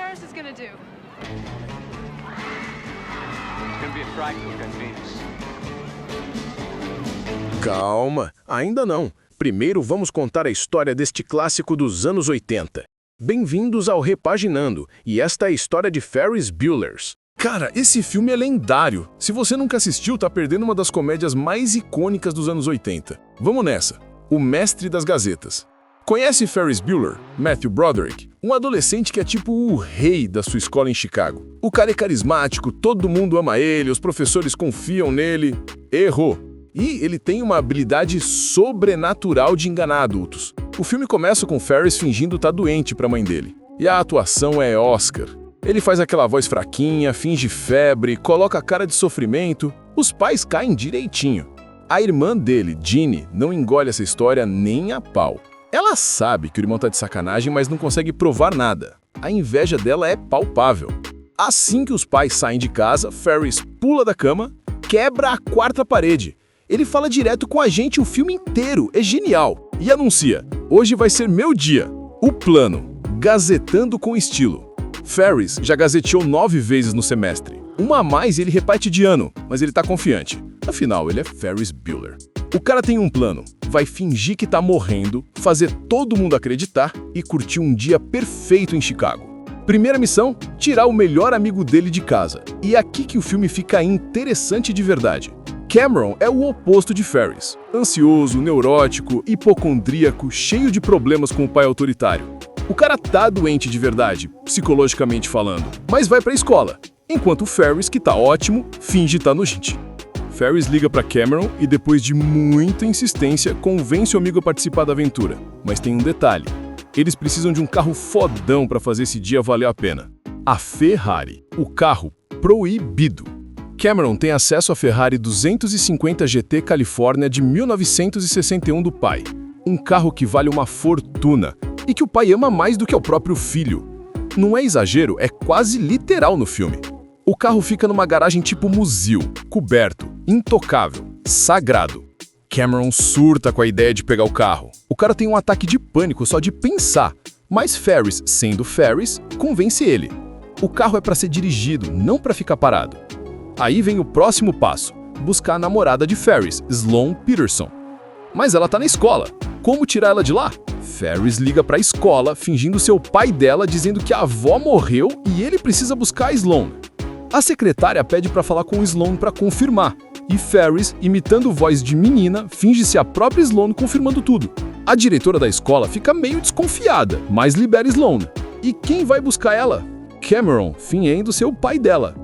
Ferris is gonna do? It's gonna be a fractal convenience. Calma, ainda não. Primeiro vamos contar a história deste clássico dos anos 80. Bem-vindos ao Repaginando, e esta é a história de Ferris Bueller. Cara, esse filme é lendário. Se você nunca assistiu, tá perdendo uma das comédias mais icônicas dos anos 80. Vamos nessa. O Mestre das Gazetas. Conhece Ferris Bueller, Matthew Broderick? Um adolescente que é tipo o rei da sua escola em Chicago. O cara é carismático, todo mundo ama ele, os professores confiam nele. Errou. E ele tem uma habilidade sobrenatural de enganar adultos. O filme começa com Ferris fingindo estar doente pra mãe dele. E a atuação é Oscar. Ele faz aquela voz fraquinha, finge febre, coloca a cara de sofrimento. Os pais caem direitinho. A irmã dele, Ginny, não engole essa história nem a pau. Ela sabe que o irmão tá de sacanagem, mas não consegue provar nada. A inveja dela é palpável. Assim que os pais saem de casa, Ferris pula da cama, quebra a quarta parede. Ele fala direto com a gente o filme inteiro, é genial. E anuncia, hoje vai ser meu dia. O plano, gazetando com estilo. Ferris já gazeteou 9 vezes no semestre. Uma a mais e ele repete de ano, mas ele tá confiante. Afinal, ele é Ferris Bueller. O cara tem um plano, vai fingir que tá morrendo, fazer todo mundo acreditar e curtir um dia perfeito em Chicago. Primeira missão, tirar o melhor amigo dele de casa. E é aqui que o filme fica interessante de verdade. Cameron é o oposto de Ferris. Ansioso, neurótico, hipocondríaco, cheio de problemas com o pai autoritário. O cara tá doente de verdade, psicologicamente falando, mas vai pra escola. Enquanto Ferris, que tá ótimo, finge estar nojente. Ferris liga pra Cameron e depois de muita insistência, convence o amigo a participar da aventura. Mas tem um detalhe. Eles precisam de um carro fodão pra fazer esse dia valer a pena. A Ferrari. O carro proibido. Cameron tem acesso à Ferrari 250 GT Califórnia de 1961 do pai. Um carro que vale uma fortuna e que o pai ama mais do que o próprio filho. Não é exagero, é quase literal no filme. O carro fica numa garagem tipo museu, coberto, intocável, sagrado. Cameron surta com a ideia de pegar o carro. O cara tem um ataque de pânico só de pensar, mas Ferris, sendo Ferris, convence ele. O carro é para ser dirigido, não para ficar parado. Aí vem o próximo passo, buscar a namorada de Ferris, Sloane Peterson. Mas ela tá na escola. Como tirar ela de lá? Ferris liga pra escola, fingindo ser o pai dela, dizendo que a avó morreu e ele precisa buscar a Sloane. A secretária pede pra falar com o Sloane pra confirmar. E Ferris, imitando voz de menina, finge ser a própria Sloane confirmando tudo. A diretora da escola fica meio desconfiada, mas libera Sloane. E quem vai buscar ela? Cameron, fingindo ser o pai dela.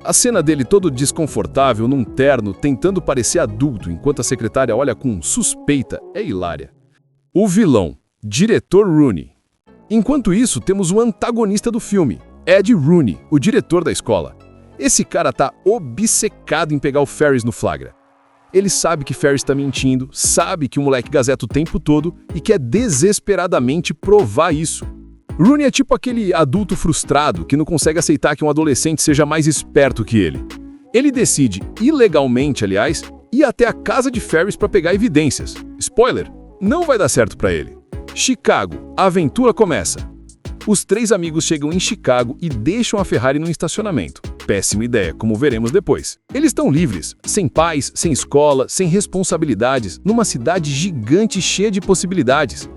A cena dele todo desconfortável, num terno, tentando parecer adulto, enquanto a secretária olha com suspeita, é hilária. O vilão, diretor Rooney. Enquanto isso, temos o antagonista do filme, Ed Rooney, o diretor da escola. Esse cara tá obcecado em pegar o Ferris no flagra. Ele sabe que Ferris tá mentindo, sabe que o moleque gazeta o tempo todo e quer desesperadamente provar isso. Rooney é tipo aquele adulto frustrado que não consegue aceitar que um adolescente seja mais esperto que ele. Ele decide, ilegalmente aliás, ir até a casa de Ferris para pegar evidências. Spoiler, não vai dar certo para ele. Chicago, a aventura começa. Os 3 amigos chegam em Chicago e deixam a Ferrari no estacionamento. Péssima ideia, como veremos depois. Eles estão livres, sem pais, sem escola, sem responsabilidades, numa cidade gigante cheia de possibilidades.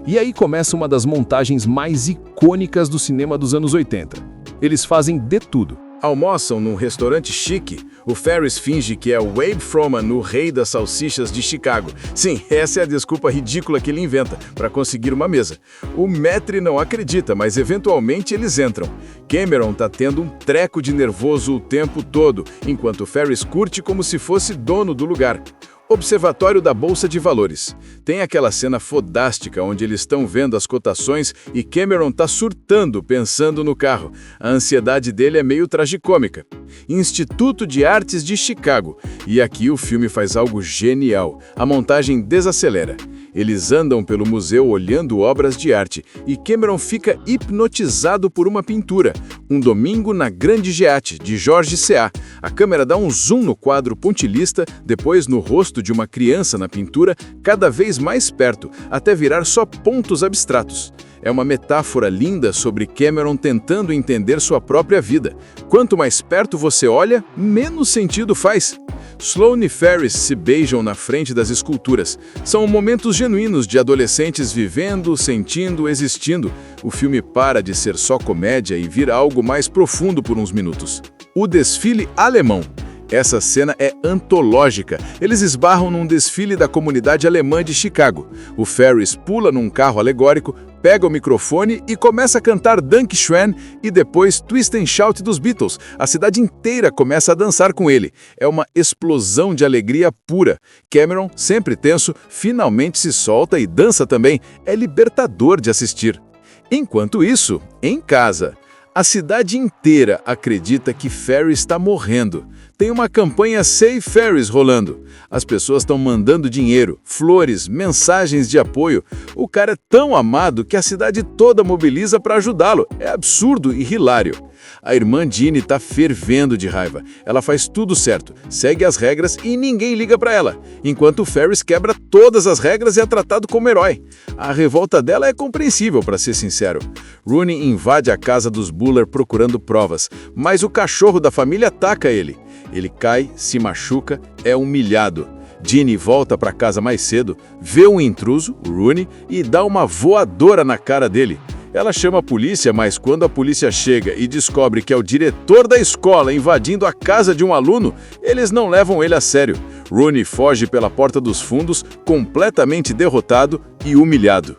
E aí começa uma das montagens mais icônicas do cinema dos anos 80. Eles fazem de tudo. Almoçam num restaurante chique. O Ferris finge que é o Wade Froman, o rei das salsichas de Chicago. Sim, essa é a desculpa ridícula que ele inventa para conseguir uma mesa. O Maître não acredita, mas eventualmente eles entram. Cameron tá tendo um treco de nervoso o tempo todo, enquanto Ferris curte como se fosse dono do lugar. Observatório da Bolsa de Valores. Tem aquela cena fodástica onde eles estão vendo as cotações e Cameron tá surtando pensando no carro. A ansiedade dele é meio tragicômica. Instituto de Artes de Chicago. E aqui o filme faz algo genial. A montagem desacelera. Eles andam pelo museu olhando obras de arte e Cameron fica hipnotizado por uma pintura. Um domingo na Grande Geate, de Georges Seurat. A câmera dá um zoom no quadro pontilhista, depois no rosto de uma criança na pintura, cada vez mais perto, até virar só pontos abstratos. É uma metáfora linda sobre Cameron tentando entender sua própria vida. Quanto mais perto você olha, menos sentido faz. Sloane e Ferris se beijam na frente das esculturas. São momentos genuínos de adolescentes vivendo, sentindo, existindo. O filme para de ser só comédia e vira algo mais profundo por uns minutos. O desfile alemão. Essa cena é antológica. Eles esbarram num desfile da comunidade alemã de Chicago. O Ferris pula num carro alegórico, pega o microfone e começa a cantar Danke Schön e depois Twist and Shout dos Beatles. A cidade inteira começa a dançar com ele. É uma explosão de alegria pura. Cameron, sempre tenso, finalmente se solta e dança também. É libertador de assistir. Enquanto isso, em casa, a cidade inteira acredita que Ferris está morrendo. Tem uma campanha Save Ferris rolando. As pessoas estão mandando dinheiro, flores, mensagens de apoio. O cara é tão amado que a cidade toda mobiliza para ajudá-lo. É absurdo e hilário. A irmã Ginny está fervendo de raiva. Ela faz tudo certo, segue as regras e ninguém liga para ela. Enquanto Ferris quebra todas as regras e é tratado como herói. A revolta dela é compreensível, para ser sincero. Rooney invade a casa dos Buller procurando provas, mas o cachorro da família ataca ele. Ele cai, se machuca, é humilhado. Ginny volta para casa mais cedo, vê um intruso, o Rooney, e dá uma voadora na cara dele. Ela chama a polícia, mas quando a polícia chega e descobre que é o diretor da escola invadindo a casa de um aluno, eles não levam ele a sério. Rooney foge pela porta dos fundos, completamente derrotado e humilhado.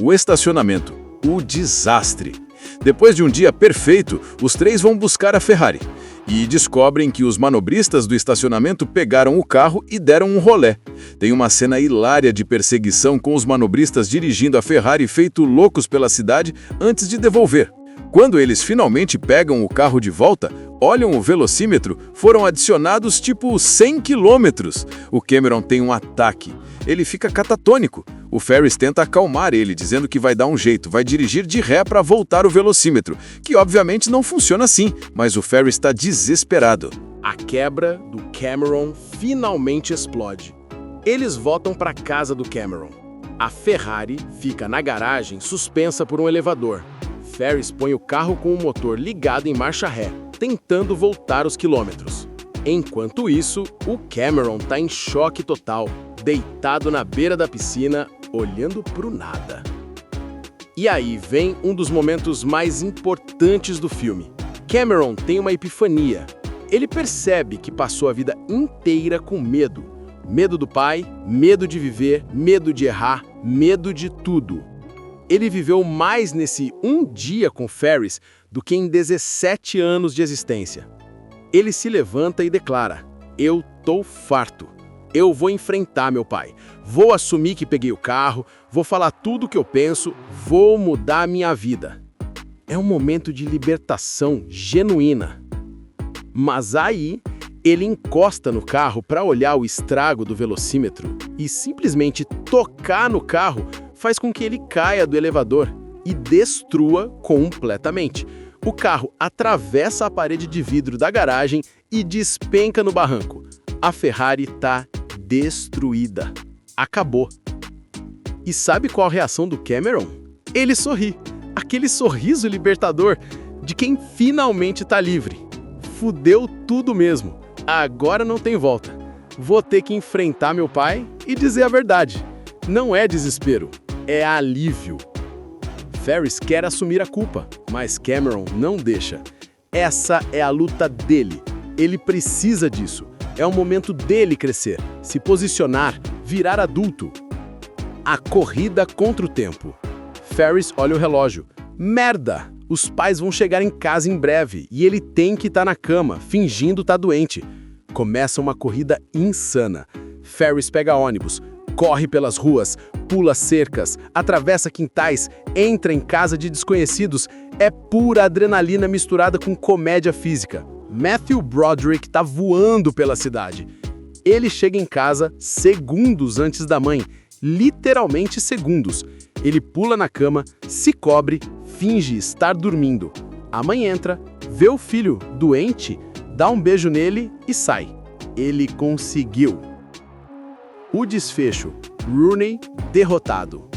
O estacionamento, o desastre. Depois de um dia perfeito, os três vão buscar a Ferrari e descobrem que os manobristas do estacionamento pegaram o carro e deram um rolé. Tem uma cena hilária de perseguição com os manobristas dirigindo a Ferrari feito loucos pela cidade antes de devolver. Quando eles finalmente pegam o carro de volta, olham o velocímetro, foram adicionados tipo 100 quilômetros. O Cameron tem um ataque. Ele fica catatônico. O Ferris tenta acalmar ele, dizendo que vai dar um jeito, vai dirigir de ré para voltar o velocímetro, que obviamente não funciona assim, mas o Ferris está desesperado. A quebra do Cameron finalmente explode. Eles voltam para a casa do Cameron. A Ferrari fica na garagem suspensa por um elevador. Ferris põe o carro com o motor ligado em marcha ré, tentando voltar os quilômetros. Enquanto isso, o Cameron está em choque total, deitado na beira da piscina, olhando pro nada. E aí vem um dos momentos mais importantes do filme. Cameron tem uma epifania. Ele percebe que passou a vida inteira com medo. Medo do pai, medo de viver, medo de errar, medo de tudo. Ele viveu mais nesse um dia com Ferris do que em 17 anos de existência. Ele se levanta e declara: "Eu tô farto. Eu vou enfrentar meu pai. Vou assumir que peguei o carro, vou falar tudo o que eu penso, vou mudar a minha vida." É um momento de libertação genuína. Mas aí, ele encosta no carro para olhar o estrago do velocímetro e simplesmente tocar no carro faz com que ele caia do elevador e destrua completamente. O carro atravessa a parede de vidro da garagem e despenca no barranco. A Ferrari está destruída. Acabou. E sabe qual a reação do Cameron? Ele sorri. Aquele sorriso libertador de quem finalmente está livre. Fudeu tudo mesmo. Agora não tem volta. Vou ter que enfrentar meu pai e dizer a verdade. Não é desespero, é alívio. Ferris quer assumir a culpa, mas Cameron não deixa. Essa é a luta dele. Ele precisa disso. É o momento dele crescer, se posicionar, virar adulto. A corrida contra o tempo. Ferris olha o relógio. Merda! Os pais vão chegar em casa em breve e ele tem que estar na cama, fingindo estar doente. Começa uma corrida insana. Ferris pega ônibus, corre pelas ruas, pula cercas, atravessa quintais, entra em casa de desconhecidos. É pura adrenalina misturada com comédia física. Matthew Broderick tá voando pela cidade. Ele chega em casa segundos antes da mãe, literalmente segundos. Ele pula na cama, se cobre, finge estar dormindo. A mãe entra, vê o filho doente, dá um beijo nele e sai. Ele conseguiu. O desfecho: Rooney derrotado.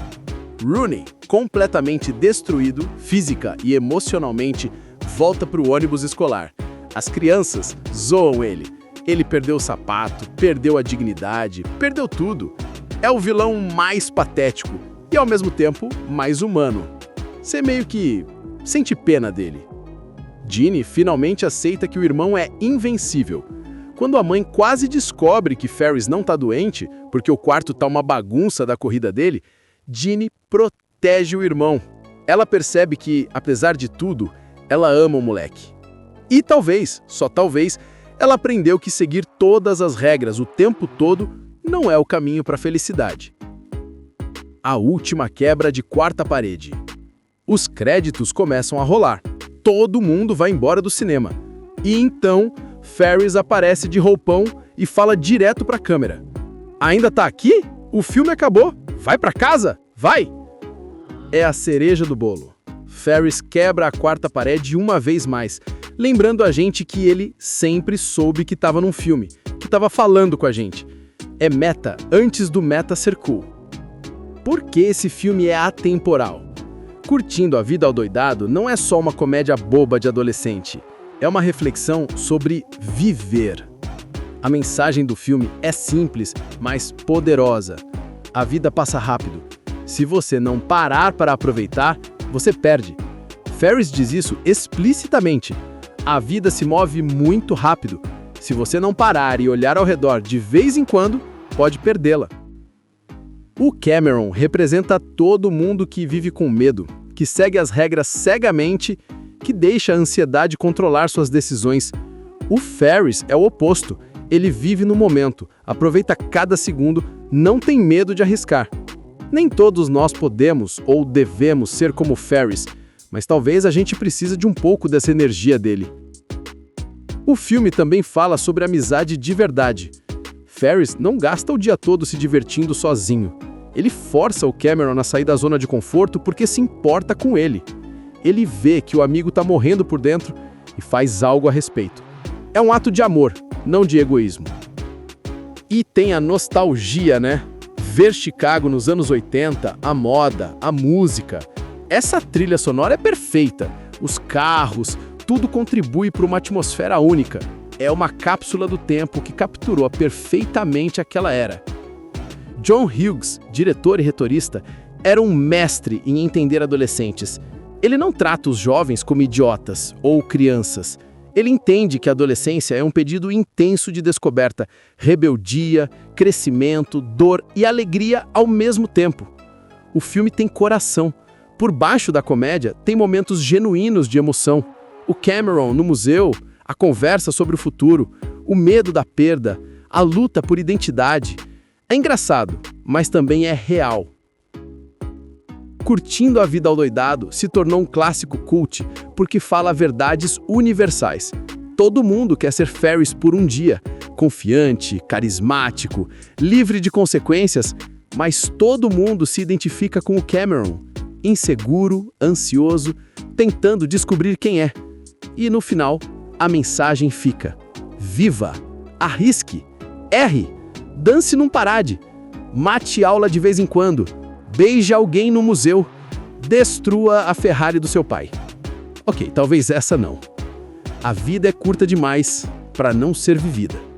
Rooney, completamente destruído, física e emocionalmente, volta para o ônibus escolar. As crianças zoam ele. Ele perdeu o sapato, perdeu a dignidade, perdeu tudo. É o vilão mais patético e, ao mesmo tempo, mais humano. Você meio que sente pena dele. Ginny finalmente aceita que o irmão é invencível. Quando a mãe quase descobre que Ferris não tá doente, porque o quarto tá uma bagunça da corrida dele, Ginny protege o irmão. Ela percebe que, apesar de tudo, ela ama o moleque. E talvez, só talvez, ela aprendeu que seguir todas as regras o tempo todo não é o caminho para a felicidade. A última quebra de quarta parede. Os créditos começam a rolar. Todo mundo vai embora do cinema. E então, Ferris aparece de roupão e fala direto para a câmera. Ainda tá aqui? O filme acabou? Vai para casa? Vai! É a cereja do bolo. Ferris quebra a quarta parede uma vez mais, lembrando a gente que ele sempre soube que estava num filme, que estava falando com a gente. É meta antes do meta ser cool. Por que esse filme é atemporal? Curtindo a Vida Adoidado não é só uma comédia boba de adolescente. É uma reflexão sobre viver. A mensagem do filme é simples, mas poderosa. A vida passa rápido. Se você não parar para aproveitar, você perde. Ferris diz isso explicitamente. A vida se move muito rápido. Se você não parar e olhar ao redor de vez em quando, pode perdê-la. O Cameron representa todo mundo que vive com medo, que segue as regras cegamente, que deixa a ansiedade controlar suas decisões. O Ferris é o oposto. Ele vive no momento, aproveita cada segundo, não tem medo de arriscar. Nem todos nós podemos ou devemos ser como Ferris, mas talvez a gente precise de um pouco dessa energia dele. O filme também fala sobre amizade de verdade. Ferris não gasta o dia todo se divertindo sozinho. Ele força o Cameron a sair da zona de conforto porque se importa com ele. Ele vê que o amigo está morrendo por dentro e faz algo a respeito. É um ato de amor, não de egoísmo. E tem a nostalgia, né? Ver Chicago nos anos 80, a moda, a música. Essa trilha sonora é perfeita. Os carros, tudo contribui para uma atmosfera única. É uma cápsula do tempo que capturou perfeitamente aquela era. John Hughes, diretor e retorista, era um mestre em entender adolescentes. Ele não trata os jovens como idiotas ou crianças. Ele entende que a adolescência é um período intenso de descoberta, rebeldia, crescimento, dor e alegria ao mesmo tempo. O filme tem coração. Por baixo da comédia, tem momentos genuínos de emoção. O Cameron no museu, a conversa sobre o futuro, o medo da perda, a luta por identidade. É engraçado, mas também é real. Curtindo a Vida Adoidado se tornou um clássico cult porque fala verdades universais. Todo mundo quer ser Ferris por um dia, confiante, carismático, livre de consequências, mas todo mundo se identifica com o Cameron, inseguro, ansioso, tentando descobrir quem é. E no final, a mensagem fica: viva, arrisque, erre, dance num parade, mate aula de vez em quando, beije alguém no museu, destrua a Ferrari do seu pai. Ok, talvez essa não. A vida é curta demais para não ser vivida.